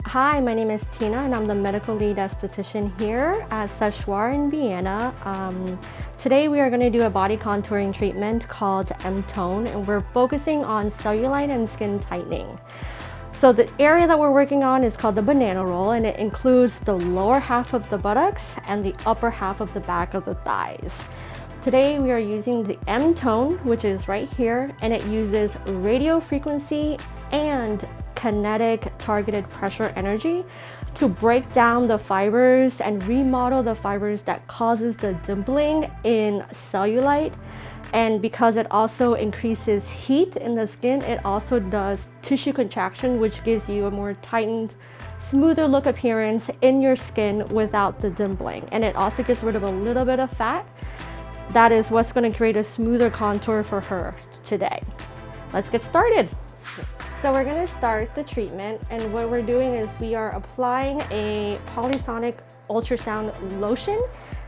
Hi, my name is Tina and I'm the medical lead esthetician here at Szechuan in Vienna. Today we are going to do a body contouring treatment called Emtone, and we're focusing on cellulite and skin tightening. So the area that we're working on is called the banana roll, and it includes the lower half of the buttocks and the upper half of the back of the thighs. Today we are using the Emtone, which is right here, and it uses radio frequency and kinetic targeted pressure energy to break down the fibers and remodel the fibers that causes the dimpling in cellulite. And because it also increases heat in the skin, it also does tissue contraction, which gives you a more tightened, smoother look appearance in your skin without the dimpling. And it also gets rid of a little bit of fat. That is what's going to create a smoother contour for her today. Let's get started. So we're going to start the treatment, and what we're doing is we are applying a polysonic ultrasound lotion,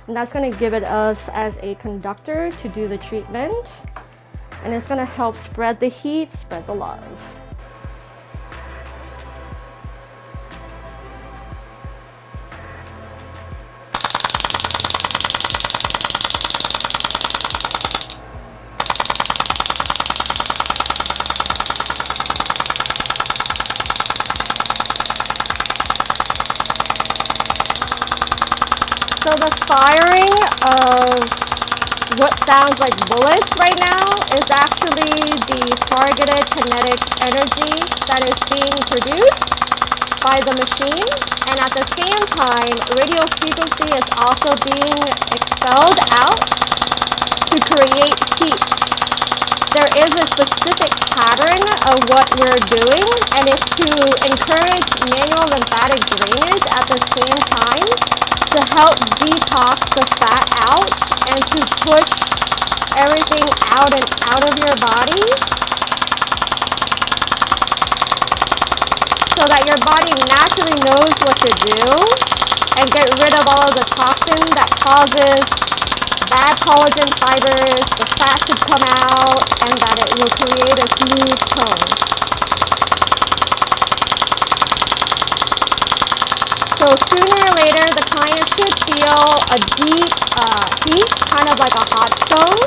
and that's going to give it us as a conductor to do the treatment, and it's going to help spread the heat, spread the love. So the firing of what sounds like bullets right now is actually the targeted kinetic energy that is being produced by the machine, and at the same time radio frequency is also being expelled out to create heat. There is a specific pattern of what we're doing, and it's to encourage manual lymphatic drainage at the same time, to help detox the fat out and to push everything out and out of your body so that your body naturally knows what to do and get rid of all of the toxin that causes bad collagen fibers, the fat to come out, and that it will create a smooth tone. So sooner or later, the client should feel a deep heat, kind of like a hot stone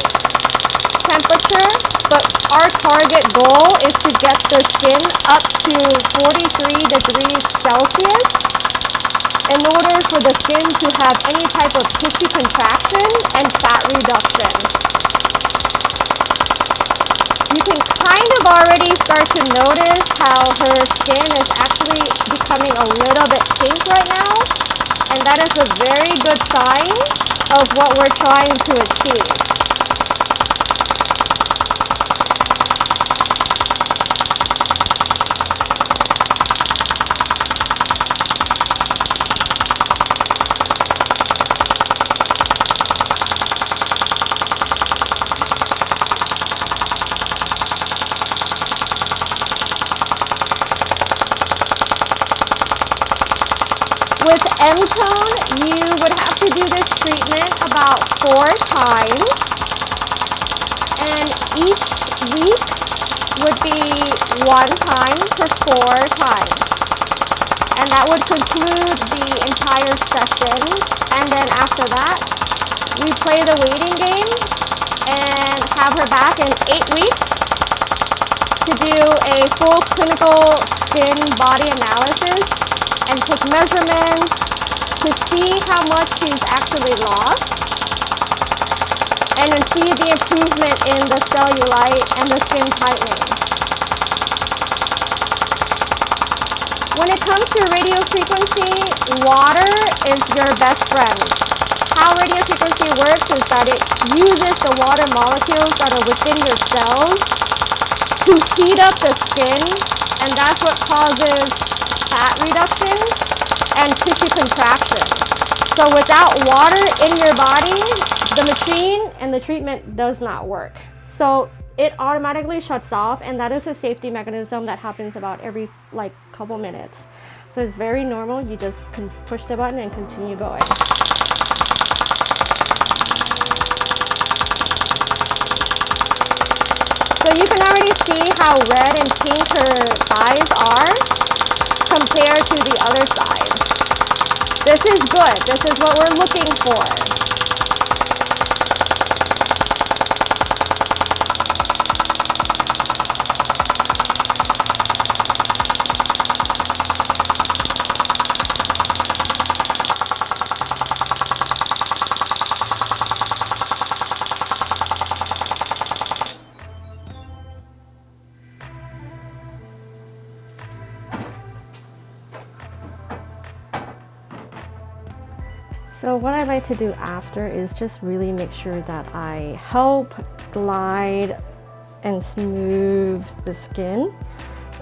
temperature, but our target goal is to get the skin up to 43 degrees Celsius in order for the skin to have any type of tissue contraction and fat reduction. You can kind of already start to notice how her skin is actually becoming a little bit pink right now, and that is a very good sign of what we're trying to achieve. With Emtone, you would have to do this treatment about 4 times, and each week would be 1 time for 4 times. And that would conclude the entire session, and then after that, we play the waiting game and have her back in 8 weeks to do a full clinical skin body analysis and take measurements to see how much she's actually lost, and then see the improvement in the cellulite and the skin tightening. When it comes to radio frequency, water is your best friend. How radio frequency works is that it uses the water molecules that are within your cells to heat up the skin, and that's what causes fat reduction and tissue contraction. So without water in your body, the machine and the treatment does not work. So it automatically shuts off, and that is a safety mechanism that happens about every couple minutes. So it's very normal. You just can push the button and continue going. So you can already see how red and pink her thighs are. compared to the other side. This is good. This is what we're looking for. So what I like to do after is just really make sure that I help glide and smooth the skin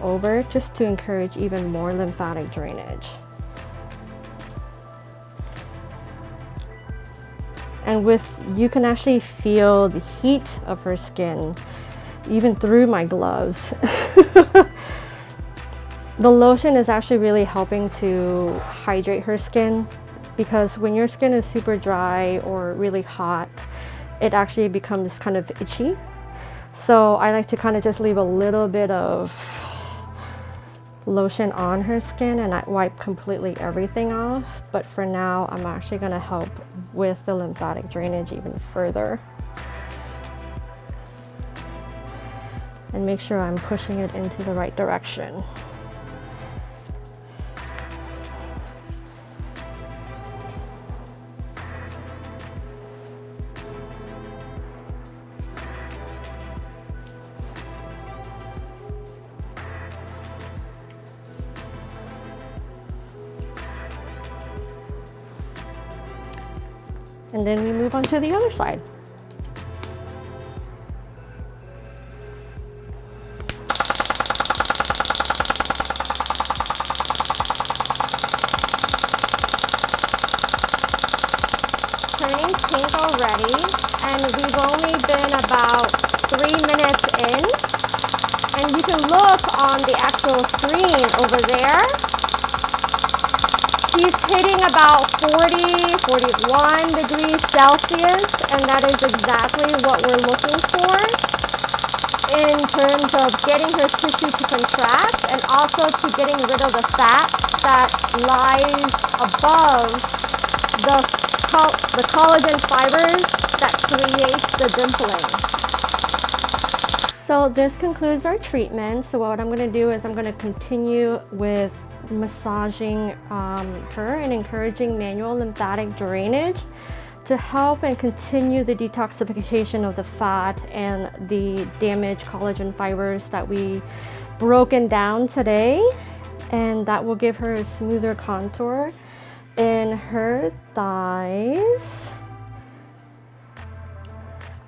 over, just to encourage even more lymphatic drainage. And you can actually feel the heat of her skin even through my gloves. The lotion is actually really helping to hydrate her skin, because when your skin is super dry or really hot, it actually becomes kind of itchy. So I like to kind of just leave a little bit of lotion on her skin and not wipe completely everything off. But for now, I'm actually going to help with the lymphatic drainage even further. And make sure I'm pushing it into the right direction. And then we move on to the other side. Turning pink already, and we've only been about 3 minutes in. And you can look on the actual screen over there. She's hitting about 40, 41 degrees Celsius, and that is exactly what we're looking for in terms of getting her tissue to contract, and also to getting rid of the fat that lies above the collagen fibers that creates the dimpling. So this concludes our treatment. So what I'm going to do is I'm going to continue with massaging her and encouraging manual lymphatic drainage to help and continue the detoxification of the fat and the damaged collagen fibers that we broken down today, and that will give her a smoother contour in her thighs.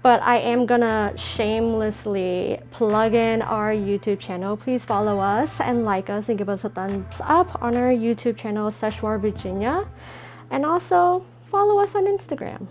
But I am gonna shamelessly plug in our YouTube channel. Please follow us and like us and give us a thumbs up on our YouTube channel, Szechuan Virginia. And also follow us on Instagram.